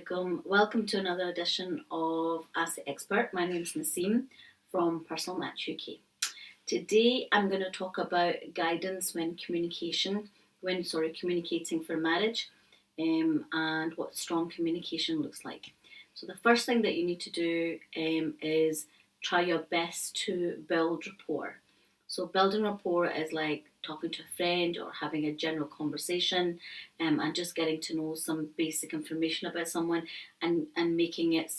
alaikum. Welcome to another edition of Ask the Expert. My name is Naseem from Personal Match UK. Today I'm going to talk about guidance when communicating for marriage, and what strong communication looks like. So the first thing that you need to do is try your best to build rapport. So building rapport is like talking to a friend or having a general conversation, and just getting to know some basic information about someone, and making it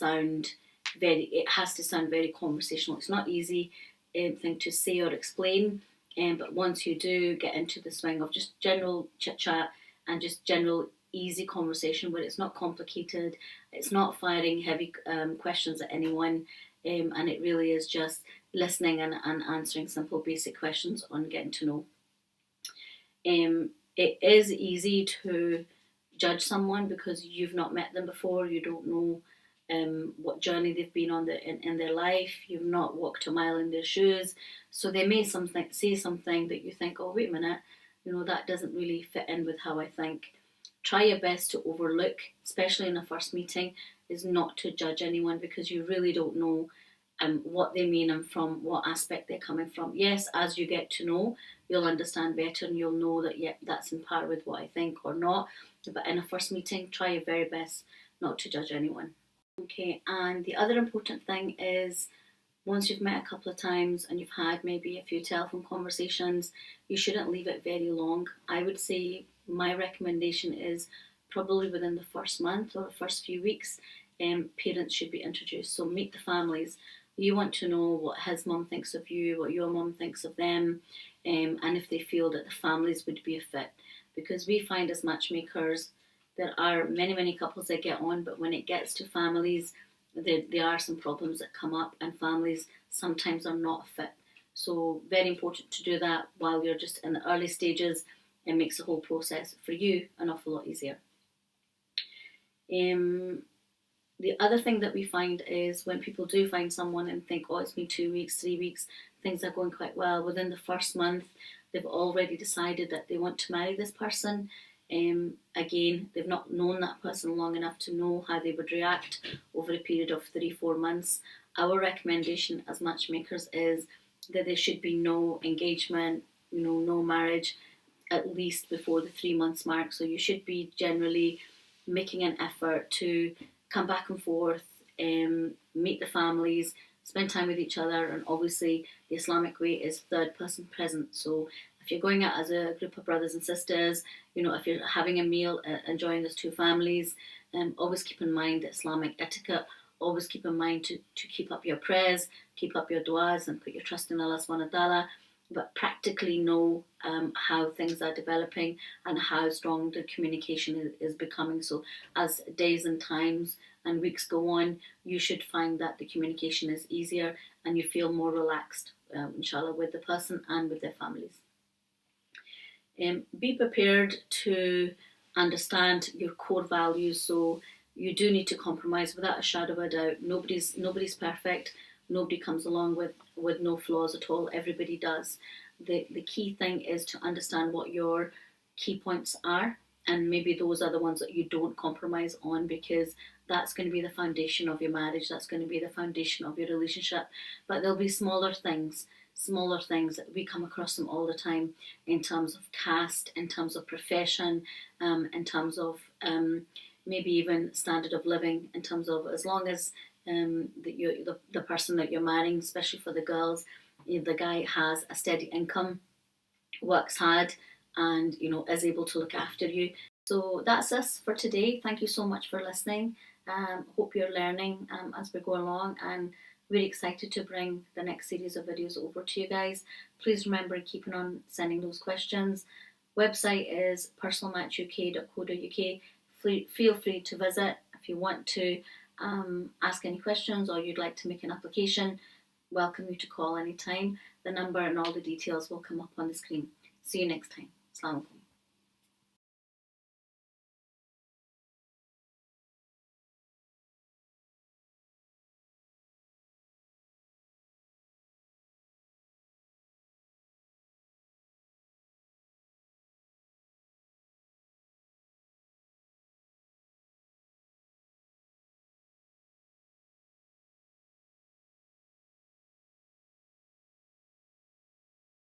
it has to sound very conversational. It's not easy thing to say or explain, but once you do get into the swing of just general chit chat and just general easy conversation where it's not complicated, it's not firing heavy questions at anyone, and it really is just listening and answering simple basic questions on getting to know. It is easy to judge someone because you've not met them before. You don't know what journey they've been on in their life. You've not walked a mile in their shoes, so they may say something that you think, oh wait a minute, that doesn't really fit in with how I think. Try your best to overlook, especially in a first meeting, is not to judge anyone, because you really don't know what they mean and from what aspect they're coming from. Yes, as you get to know, you'll understand better and you'll know that, yeah, that's in par with what I think or not. But in a first meeting, try your very best not to judge anyone. Okay, and the other important thing is, once you've met a couple of times and you've had maybe a few telephone conversations, you shouldn't leave it very long. I would say my recommendation is probably within the first month or the first few weeks, parents should be introduced. So meet the families. You want to know what his mum thinks of you, what your mum thinks of them, and if they feel that the families would be a fit. Because we find as matchmakers, there are many couples that get on, but when it gets to families, there are some problems that come up, and families sometimes are not a fit. So very important to do that while you're just in the early stages. It makes the whole process for you an awful lot easier. The other thing that we find is when people do find someone and think, oh, it's been 2 weeks, 3 weeks, things are going quite well. Within the first month, they've already decided that they want to marry this person. Again, they've not known that person long enough to know how they would react over a period of 3-4 months. Our recommendation as matchmakers is that there should be no engagement, no marriage, at least before the 3 months mark. So you should be generally making an effort to come back and forth, meet the families, spend time with each other, and obviously the Islamic way is third person present. So if you're going out as a group of brothers and sisters, if you're having a meal, enjoying as two families, always keep in mind the Islamic etiquette. Always keep in mind to keep up your prayers, keep up your du'as, and put your trust in Allah subhanahu wa ta'ala, but practically know how things are developing and how strong the communication is becoming. So as days and times and weeks go on, you should find that the communication is easier and you feel more relaxed, inshallah, with the person and with their families. Be prepared to understand your core values. So you do need to compromise without a shadow of a doubt. Nobody's perfect. Nobody comes along with no flaws at all. Everybody does. The key thing is to understand what your key points are, and maybe those are the ones that you don't compromise on, because that's going to be the foundation of your marriage. That's going to be the foundation of your relationship. But there'll be smaller things that we come across them all the time, in terms of caste, in terms of profession, in terms of maybe even standard of living, in terms of, as long as the person that you're marrying, especially for the girls, the guy has a steady income, works hard, and is able to look after you. So that's us for today. Thank you so much for listening. Hope you're learning as we go along, and we're excited to bring the next series of videos over to you guys. Please remember keeping on sending those questions. Website is personalmatchuk.co.uk. Feel free to visit if you want to ask any questions, or you'd like to make an application. Welcome you to call anytime. The number and all the details will come up on the screen. See you next time. Assalamu alaikum.